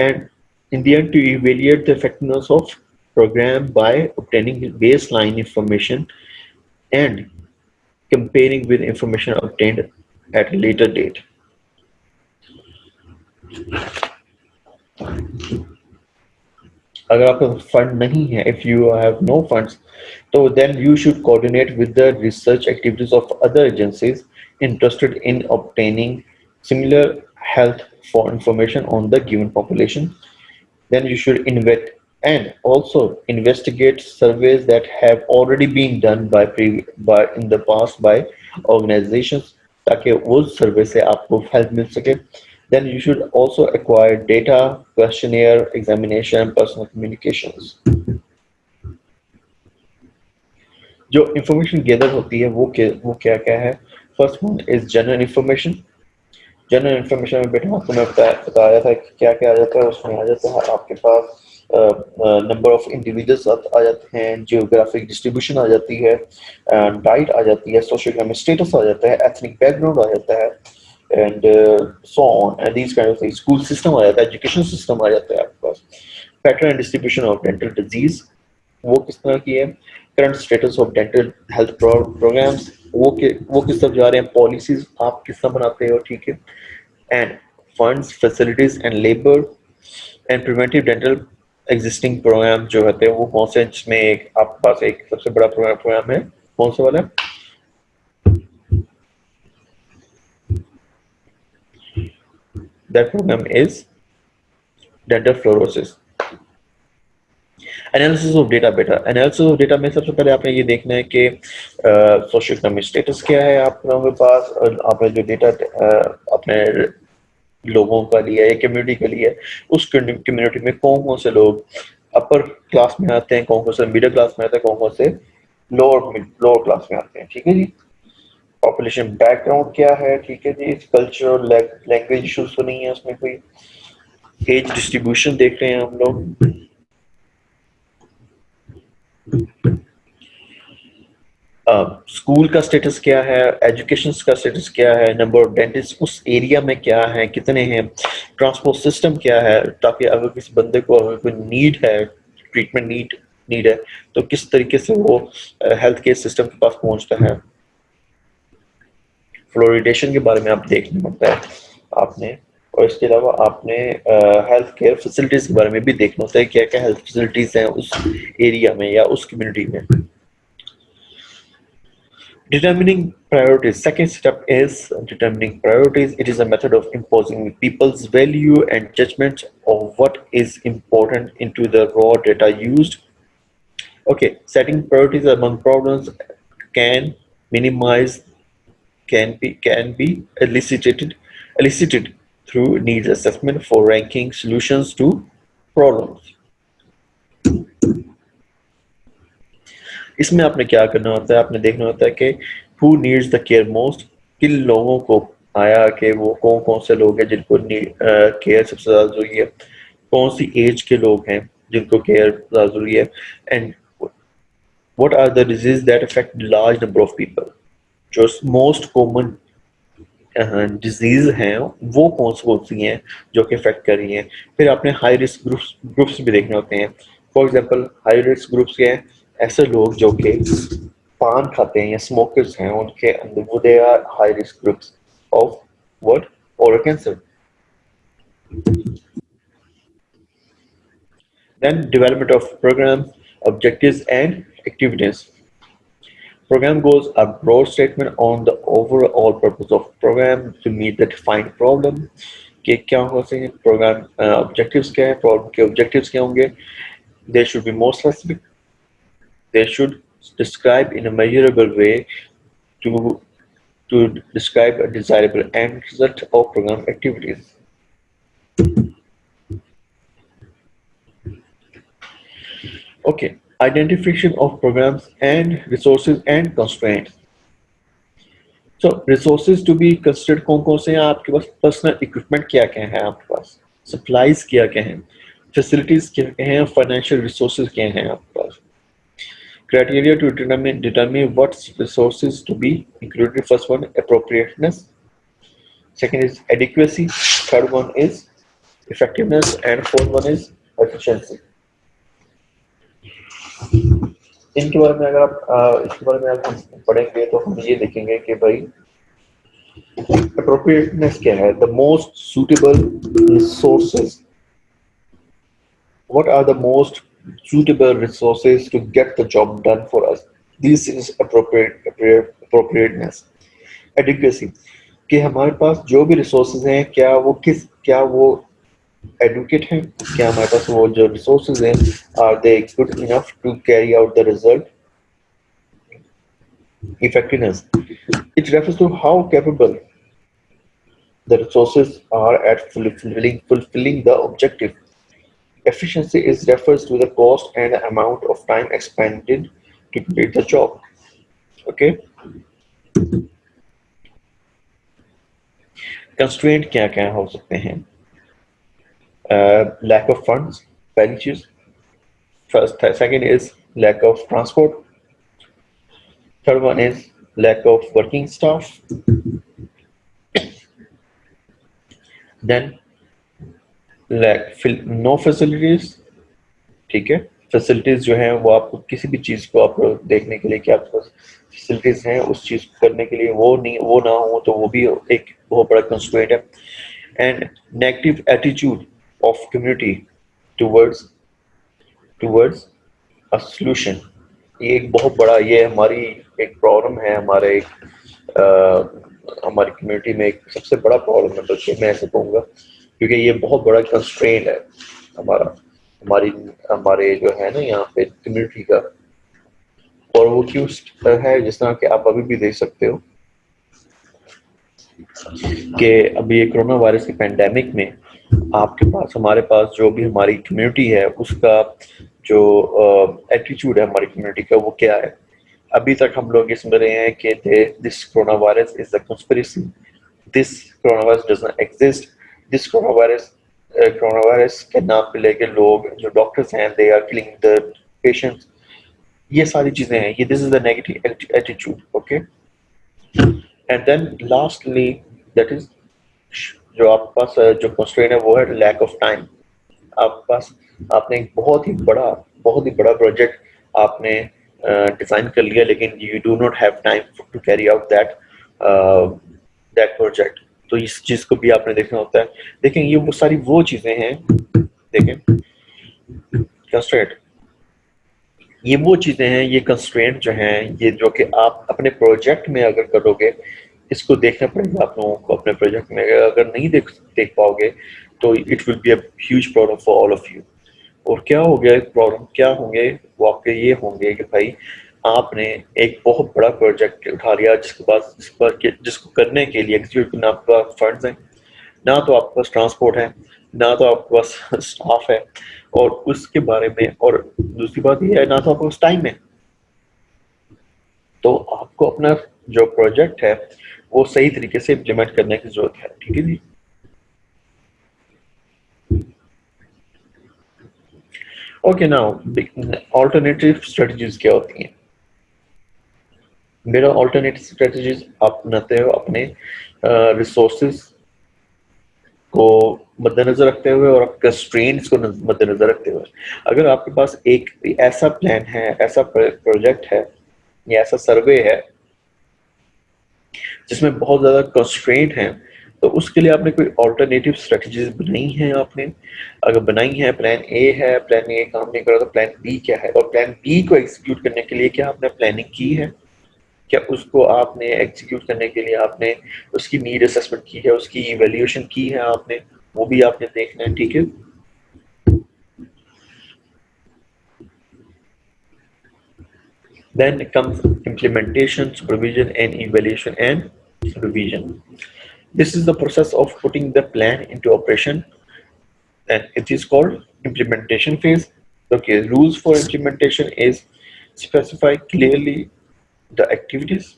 And in the end to evaluate the effectiveness of program by obtaining baseline information and comparing with information obtained at a later date. अगर आपका फंड नहीं है, if you have no funds, तो then you should coordinate with the research activities of other agencies interested in obtaining similar health for information on the given population. Then you should invest and also investigate surveys that have already been done by in the past by organizations, ताकि उस सर्वे से आपको help मिल सके। Then you should also acquire data, questionnaire, examination, personal communications. जो information gather होती है वो क्या क्या है? First one is general information. General information में बेटा आपको मैं बताया था कि क्या क्या आ जाता है, उसमें आ जाता है आपके पास नंबर ऑफ इंडिविजुअल्स आ जाते हैं, जियोग्राफिक डिस्ट्रीब्यूशन आ जाती है, डाइट आ जाती है, सोशल इकोनॉमिक स्टेटस आ जाता है, एथनिक बैकग्राउंड आ जाता है, and so on and these kind of things. School system आ जाता है, एजुकेशन सिस्टम आ जाता है आपके पास, pattern and distribution of dental disease वो किस तरह की है, current status of dental health programmes वो किस तरफ जा रहे हैं, पॉलिसीज आप किस तरह बनाते हो, ठीक है, and funds facilities and labour and preventive dental existing program जो होते हैं वो कौन से, जिसमें एक आपके पास एक सबसे बड़ा प्रोग्राम है, कौन सा वाला, that program is dental fluorosis. Analysis of data, बेटा एनालिसिस ऑफ डेटा में सबसे पहले आपने ये देखना है कि सोशल इकोनॉमिक स्टेटस क्या है आप लोगों के पास, और आपने जो डेटा अपने लोगों का लिया है, कम्युनिटी का लिया है, उस कम्युनिटी में कौन कौन से लोग अपर क्लास में आते हैं, कौन कौन से मिडिल क्लास में आते हैं, कौन कौन से लोअर क्लास में आते हैं, ठीक है जी। पॉपुलेशन बैकग्राउंड क्या है, ठीक है जी, कल्चर लैंग्वेज इशूज तो नहीं है उसमें कोई, एज डिस्ट्रीब्यूशन देख रहे हैं हम लोग, स्कूल का स्टेटस क्या है, एजुकेशन का स्टेटस क्या है, नंबर ऑफ डेंटिस्ट उस एरिया में क्या है, कितने हैं, ट्रांसपोर्ट सिस्टम क्या है, ताकि अगर किसी बंदे को अगर कोई नीड है, ट्रीटमेंट नीड है, तो किस तरीके से वो हेल्थ केयर सिस्टम के पास पहुंचता है। फ्लोरिडेशन के बारे में आप देखना पड़ता है आपने, और इसके अलावा आपने हेल्थ केयर फैसिलिटीज के बारे में भी देखना होता है, क्या क्या हेल्थ फैसिलिटीज हैं उस एरिया में या उस कम्युनिटी में। Determining priorities. Second step is determining priorities. It is a method of imposing people's value and judgment of what is important into the raw data used. Okay, setting priorities among problems can minimize can be elicited through needs assessment for ranking solutions to problems. इसमें आपने क्या करना होता है, आपने देखना होता है कि who needs the care most, किन लोगों को आया कि वो कौन कौन से लोग हैं जिनको केयर सबसे ज़्यादा ज़रूरी है, कौन सी एज के लोग हैं जिनको केयर ज़्यादा ज़रूरी है, and what are the disease that affect large number of people, जो मोस्ट कॉमन डिजीज हैं वो कौन सी हैं जो कि अफेक्ट कर रही हैं। फिर आपने हाई रिस्क ग्रुप्स भी देखने होते हैं। For example high risk groups के हैं ऐसे लोग जो कि पान खाते हैं या स्मोकर्स हैं, उनके अंदर वो they are high risk groups of what, oral cancer. Then development of program, objectives and activities. Program goals are broad statement on the overall purpose of program to meet the defined problem। कि क्या हो सकते programme objectives क्या है, problem के objectives क्या होंगे, they should be more specific, they should describe in a measurable way to to describe a desirable end result of program activities। Okay, identification of programs and resources and constraints। So resources to be considered कौन कौन से हैं आपके पास, personal equipment क्या क्या है आपके पास, supplies क्या क्या हैं, फैसिलिटीज क्या क्या हैं, फाइनेंशियल रिसोर्सेज क्या हैं आपके पास। Criteria to determine what resources to be included. First one, appropriateness. Second is adequacy. Third one is effectiveness, and fourth one is efficiency। इनके बारे में अगर आप इसके बारे में अगर हम पढ़ेंगे तो हम ये देखेंगे कि भाई appropriateness क्या है, the most suitable resources, what are the most suitable resources to get the job done for us, this is appropriateness। adequacy कि हमारे पास जो भी रिसोर्सेज हैं क्या वो एडुकेट हैं, क्या हमारे पास वो जो रिसोर्सेज हैं are they good enough to carry out the result. effectiveness, it refers to how capable the resources are at fulfilling the objective। Efficiency is refers to the cost and the amount of time expended to complete the job। Okay, constraint क्या क्या हो सकते हैं, lack of funds पहली चीज, First, second is lack of transport. Third one is lack of working staff. Then no facilities. ठीक है, facilities जो है वो आपको किसी भी चीज को आप देखने के लिए कि आपके पास फैसिलिटीज हैं उस चीज को करने के लिए वो ना हो तो वो भी एक बहुत बड़ा कंस्ट्रेंट है. And negative attitude of community towards towards a solution. ये एक बहुत बड़ा, ये हमारी एक प्रॉब्लम है, हमारी कम्युनिटी में एक सबसे बड़ा प्रॉब्लम है, बल्कि मैं ऐसे कहूँगा, क्योंकि ये बहुत बड़ा कंस्ट्रेंट है हमारा हमारी हमारे जो है ना यहाँ पे कम्युनिटी का. और वो क्यों है, जिस तरह कि आप अभी भी देख सकते हो कि अभी ये कोरोना वायरस की पैंडेमिक में आपके पास, हमारे पास जो भी हमारी कम्युनिटी है उसका जो एटीट्यूड है हमारी कम्युनिटी का वो क्या है. अभी तक हम लोग ये समझ रहे हैं कि this corona virus is a conspiracy, this corona virus does not exist, this corona virus के नाम पे लेके लोग जो डॉक्टर्स हैं they are killing the patients. ये सारी चीजें हैं, ये this is the negative attitude. Okay, and then lastly that is जो आपके पास जो कंस्ट्रेंट है वो है लैक ऑफ टाइम. आपके पास आपने एक बहुत ही बड़ा प्रोजेक्ट आपने डिजाइन कर लिया, लेकिन you do not have time to carry out that project. तो इस चीज को भी आपने देखना होता है. देखें, ये वो सारी वो चीजें हैं, देखें कंस्ट्रेंट, ये वो चीजें हैं, ये कंस्ट्रेंट जो हैं, ये जो कि आप अपने प्रोजेक्ट में अगर करोगे, इसको देखना पड़ेगा आप लोगों को अपने प्रोजेक्ट में. अगर नहीं देख पाओगे तो it will be a huge problem for all of you. और क्या हो गया, प्रॉब्लम क्या होंगे वो आपके ये होंगे कि भाई आपने एक बहुत बड़ा प्रोजेक्ट उठा लिया जिसको करने के लिए एग्जीक्यूट करना आपके पास फंड्स हैं, ना तो आपके पास ट्रांसपोर्ट है, ना तो आपके पास स्टाफ है, और उसके बारे में, और दूसरी बात ये है ना तो आपके पास टाइम है. तो आपको अपना जो प्रोजेक्ट है वो सही तरीके से इम्प्लीमेंट करने की जरूरत है. ठीक है जी. ओके, नाउ ऑल्टरनेटिव स्ट्रेटजीज क्या होती हैं. मेरा ऑल्टरनेटिव स्ट्रेटजीज आप बनाते हो अपने रिसोर्सेज को मद्देनजर रखते हुए और कंस्ट्रेंट्स को मद्देनजर रखते हुए. अगर आपके पास एक ऐसा प्लान है, ऐसा प्रोजेक्ट है या ऐसा सर्वे है जिसमें बहुत ज्यादा कंस्ट्रेंट है, तो उसके लिए आपने कोई ऑल्टरनेटिव स्ट्रेटजीज बनाई है आपने. अगर बनाई है, प्लान ए है, प्लान ए काम नहीं कर रहा तो प्लान बी क्या है, और प्लान बी को एग्जीक्यूट करने के लिए क्या आपने प्लानिंग की है, क्या उसको आपने एग्जीक्यूट करने के लिए आपने उसकी नीड असेसमेंट की है, उसकी इवैल्यूएशन की है आपने, वो भी आपने देखना है. ठीक है. Then comes implementation, supervision, and evaluation and revision. This is the process of putting the plan into operation, and it is called implementation phase. Okay, rules for implementation is specify clearly the activities,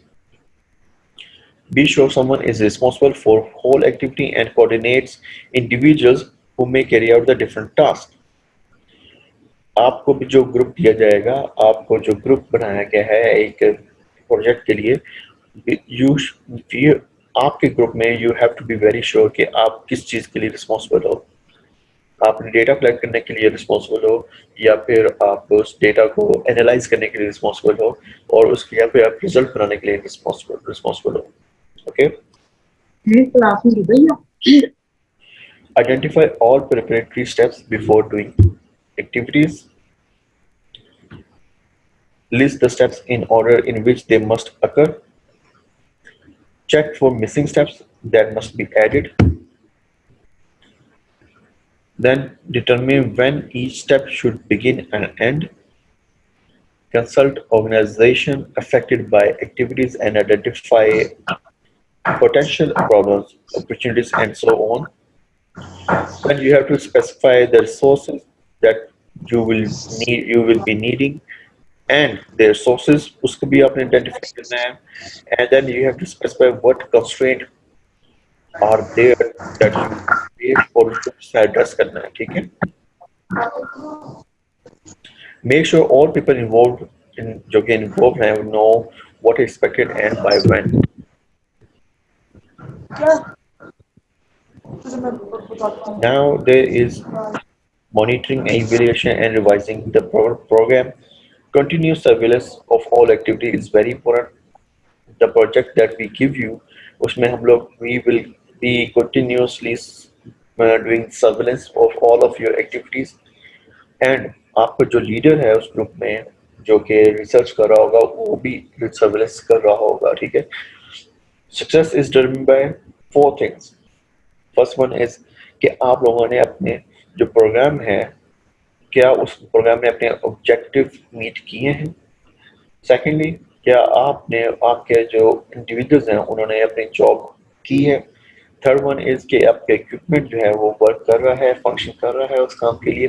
be sure someone is responsible for whole activity and coordinates individuals who may carry out the different tasks. आपको भी जो group दिया जाएगा, आपको जो group बनाया गया है एक प्रोजेक्ट के लिए, यू आपके ग्रुप में you have to be very sure कि आप किस चीज के लिए रिस्पॉन्सिबल हो. आप डेटा कलेक्ट करने के लिए रिस्पॉन्सिबल हो, या फिर आप उस डेटा को एनालाइज करने के लिए रिस्पॉन्सिबल हो, और उसके या फिर आप रिजल्ट बनाने के लिए रिस्पॉन्सिबल हो. ओके. क्लास में भैया Identify all preparatory steps before doing activities. List the steps in order in which they must occur. Check for missing steps that must be added. Then determine when each step should begin and end. Consult organization affected by activities and identify potential problems, opportunities, and so on. Then you have to specify the resources that you will be needing and their sources, उसको भी आपने identify करना है. And then you have to specify what constraint are there that you face और उसको address करना है. ठीक है. Make sure all people involved in जो कि involved हैं know what is expected and by when. Now there is monitoring, evaluation, and revising the program. Continuous surveillance of all activity is very important. The project that we give you, उसमें हम लोग we will be continuously doing surveillance of all of your activities. And आपका जो leader है उस group में जो कि रिसर्च कर रहा होगा वो भी सर्वेलेंस कर रहा होगा, ठीक है. Success is driven by four things. First one is कि आप लोगों ने अपने जो प्रोग्राम है क्या उस प्रोग्राम में अपने ऑब्जेक्टिव मीट किए हैं. सेकेंडली, क्या आपने आपके जो इंडिविजुअल्स हैं उन्होंने अपनी जॉब की है. थर्ड वन इज कि आपका इक्विपमेंट जो है वो वर्क कर रहा है, फंक्शन कर रहा है उस काम के लिए.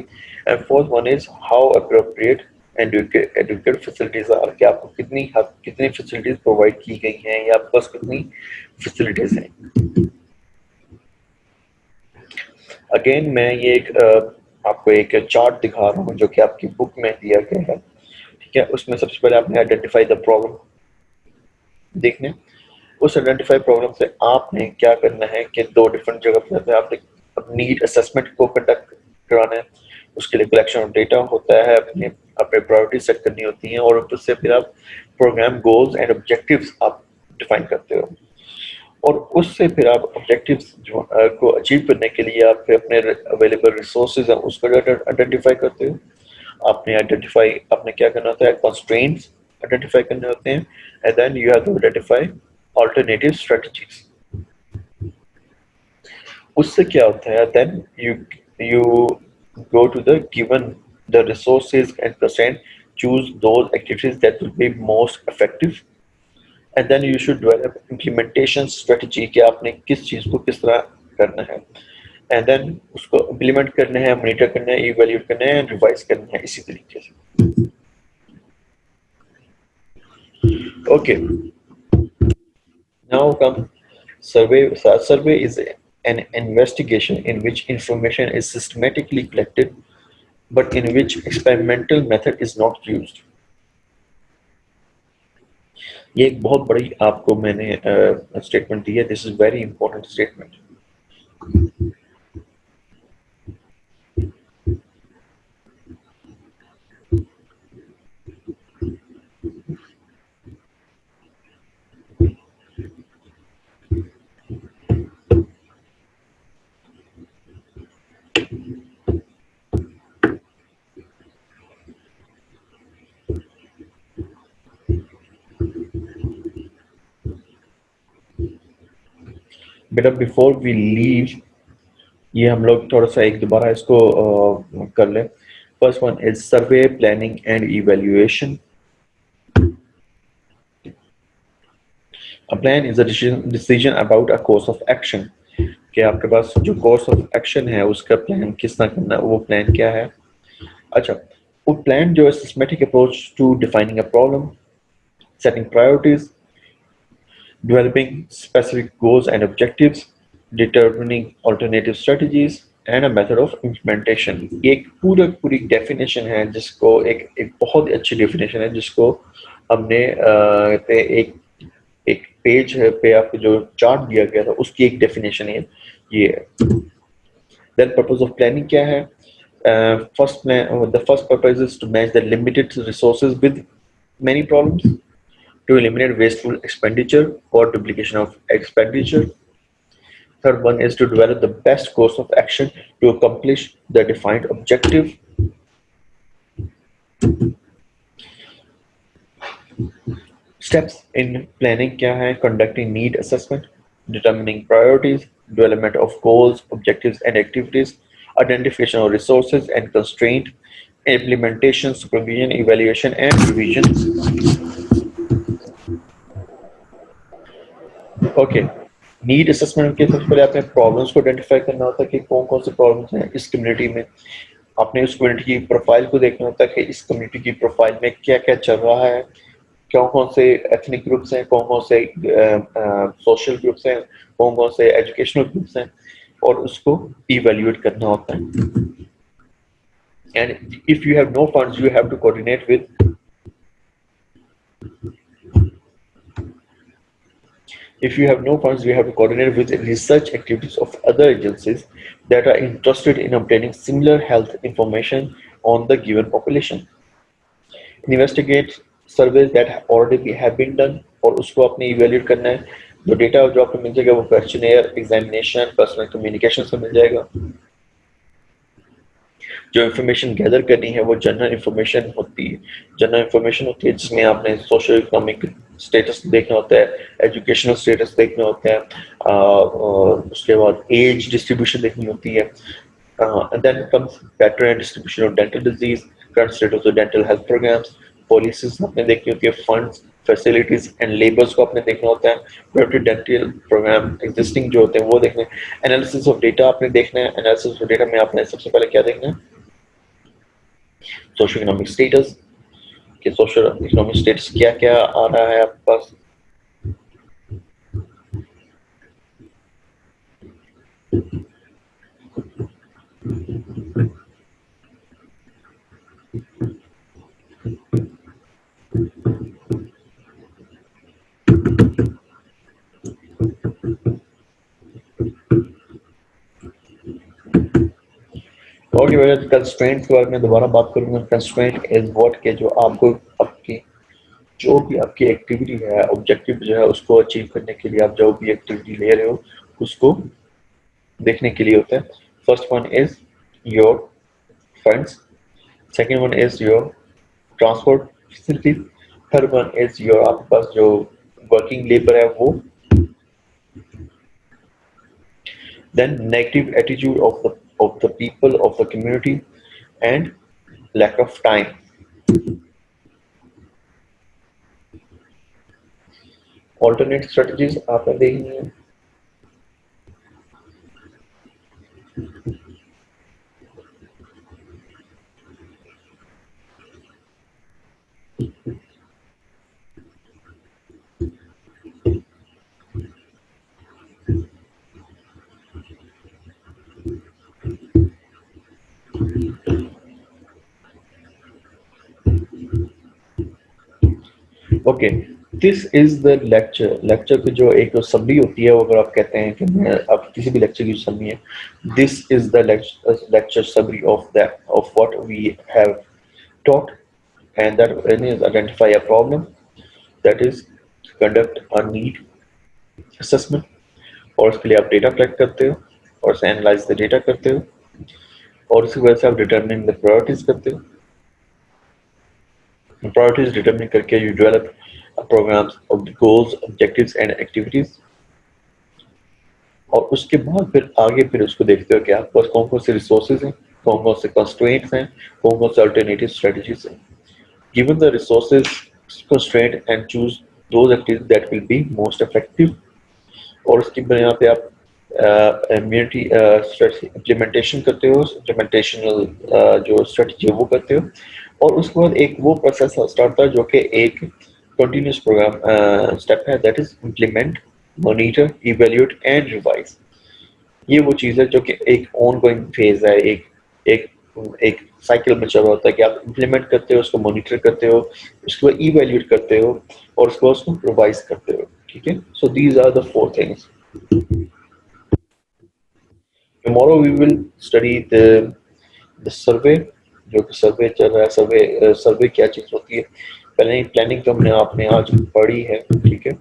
And fourth one is how appropriate adequate facilities are, कि आपको कितनी फैसिलिटीज प्रोवाइड की गई हैं या आपके पास कितनी फैसिलिटीज हैं. अगेन मैं ये आपको एक चार्ट दिखा रहा हूँ जो कि आपकी बुक में दिया गया है, ठीक है. उसमें सबसे पहले आपने आइडेंटिफाई द प्रॉब्लम देखने. उस आइडेंटिफाई प्रॉब्लम से आपने क्या करना है कि दो डिफरेंट जगह पे आपने नीड असेसमेंट को कंडक्ट कराना है. उसके लिए कलेक्शन ऑफ डेटा होता है, अपने अपने प्रायोरिटी सेट करनी होती हैं और उससे फिर आप प्रोग्राम गोल्स एंड ऑब्जेक्टिव्स आप डिफाइन करते हो. और उससे फिर आप ऑब्जेक्टिव्स जो को अचीव करने के लिए आप फिर अपने अवेलेबल रिसोर्सेज हैं उसको आइडेंटिफाई करते हो. आपने क्या करना होता है, कंस्ट्रेंट्स आइडेंटिफाई करने होते हैं. And then you have to identify alternative strategies. उससे क्या होता है, then you go to the given the resources and percent, choose those activities that will be most effective, and then you should develop implementation strategy कि आपने किस चीज को किस तरह करना है. and then उसको implement करना है, monitor करना है, evaluate करना है, revise करना है, इसी तरीके से. okay, now come survey. Survey is an investigation in which information is systematically collected but in which experimental method is not used. ये एक बहुत बड़ी आपको मैंने स्टेटमेंट दी है. This is very important statement. बेटा बिफोर वी लीव ये हम लोग थोड़ा सा एक दोबारा इसको कर लें. First one is survey, planning and evaluation. A plan is a decision about a course of action. कि आपके पास जो कोर्स ऑफ एक्शन है उसका प्लान किस तरह करना है, वो प्लान क्या है. अच्छा, वो प्लान जो है systematic approach to defining a problem, setting priorities, developing specific goals and objectives, determining alternative strategies and a method of implementation. एक पूरी डेफिनेशन है जिसको एक बहुत अच्छी डेफिनेशन है जिसको हमने एक एक पेज पे आपको जो चार्ट दिया गया था उसकी एक डेफिनेशन है ये. Then purpose of planning क्या है? The first purpose is to match the limited resources with many problems, to eliminate wasteful expenditure or duplication of expenditure. Third one is to develop the best course of action to accomplish the defined objective. Steps in planning क्या है? Conducting need assessment, determining priorities, development of goals, objectives and activities, identification of resources and constraint, implementation, supervision, evaluation and revision. Okay, need assessment के सबसे पहले आपने problems को identify करना होता है कि कौन कौन से प्रॉब्लम्स हैं इस कम्युनिटी में. आपने उस कम्युनिटी की प्रोफाइल को देखना होता है कि इस कम्युनिटी की प्रोफाइल में क्या क्या चल रहा है, कौन कौन से एथनिक ग्रुप्स हैं, कौन कौन से सोशल ग्रुप्स हैं, कौन कौन से एजुकेशनल ग्रुप्स हैं, और उसको इवेल्युएट करना होता है. And if you have no funds, you have to coordinate with if you have no funds, you have to coordinate with research activities of other agencies that are interested in obtaining similar health information on the given population. Investigate surveys that already have been done और उसको अपने evaluate करना है. जो data जो आपको मिल जाएगा वो क्वेश्चनेयर, एग्जामिनेशन, पर्सनल कम्युनिकेशन से मिल जाएगा. जो इन्फॉर्मेशन गैदर करनी है वो जनरल इन्फॉर्मेशन होती है. जनरल इन्फॉर्मेशन होती है जिसमें आपने सोशो इकोनॉमिक स्टेटस देखना होता है, एजुकेशनल स्टेटस देखना होता है, उसके बाद एज डिस्ट्रीब्यूशन देखनी होती है. And then comes pattern and distribution of dental disease, current status of dental health programs, policies आपने देखनी होती है, funds, facilities and labors को आपने देखना होता है, productive dental program existing जो होते हैं वो देखने, analysis of data आपने देखना है, analysis of data में आपने सबसे पहले क्या देखना है, सोशल इकोनॉमिक स्टेटस कि सोशल इकोनॉमिक स्टेटस क्या क्या आ रहा है आपके पास. ओके भैया, कंस्ट्रेंट के बारे में दोबारा बात करूंगा. कंस्ट्रेंट इज व्हाट के जो आपको आपकी जो भी आपकी एक्टिविटी है, ऑब्जेक्टिव जो है उसको अचीव करने के लिए आप जो भी एक्टिविटी ले रहे हो उसको देखने के लिए होता है. First one is your funds, second one is your transport facility, third one is your आपके पास जो वर्किंग लेबर है वो, then negative attitude of the people of the community and lack of time. Alternate strategies आपने देखनी है. Okay, this is the lecture. Lecture की जो एक समरी होती है वो अगर आप कहते हैं कि मैं आप किसी भी लेक्चर की समरी है, this is the lecture summary of what we have taught, and that is identify a problem, that is conduct a need assessment, और उसके लिए आप डेटा कलेक्ट करते हो और उसे एनालाइज द डेटा करते हो और उसी वजह से आप डिटरमिन द प्रायोरिटीज करते हो. प्रायोरिटीज डिटरमिन करके you develop programs of the goals, objectives and activities, और उसके बाद फिर आगे फिर उसको देखते हो कि आपके पास कौन कौन से रिसोर्सेज हैं, कौन कौन से कंस्ट्रेंट्स हैं, कौन कौन से अल्टरनेटिव स्ट्रेटजीज हैं. Given the resources constraint and choose those activities that will be most effective, और उसकी बुनियाद पे आप इम्यूनिटी इम्प्लीमेंटेशन करते हो, इम्प्लीमेंटेशनल जो स्ट्रेटजी है वो करते हो, और उसके बाद एक वो प्रोसेस स्टार्ट होता है जो कि एक कंटिन्यूस प्रोग्राम स्टेप है, that is implement, monitor, evaluate and revise. ये वो चीज़ है जो कि एक ऑनगोइंग फेज है, एक एक एक साइकिल में चल रहा होता है कि आप इम्प्लीमेंट करते हो, उसको मॉनिटर करते हो, उसके बाद इवैल्यूएट करते हो और उसके बाद उसको रिवाइज करते हो. ठीक है, so these are the 4 things. Tomorrow we will study the survey, जो कि सर्वे चल रहा है. सर्वे क्या चीज होती है, पहले प्लानिंग तो हमने आपने आज पढ़ी है. ठीक है,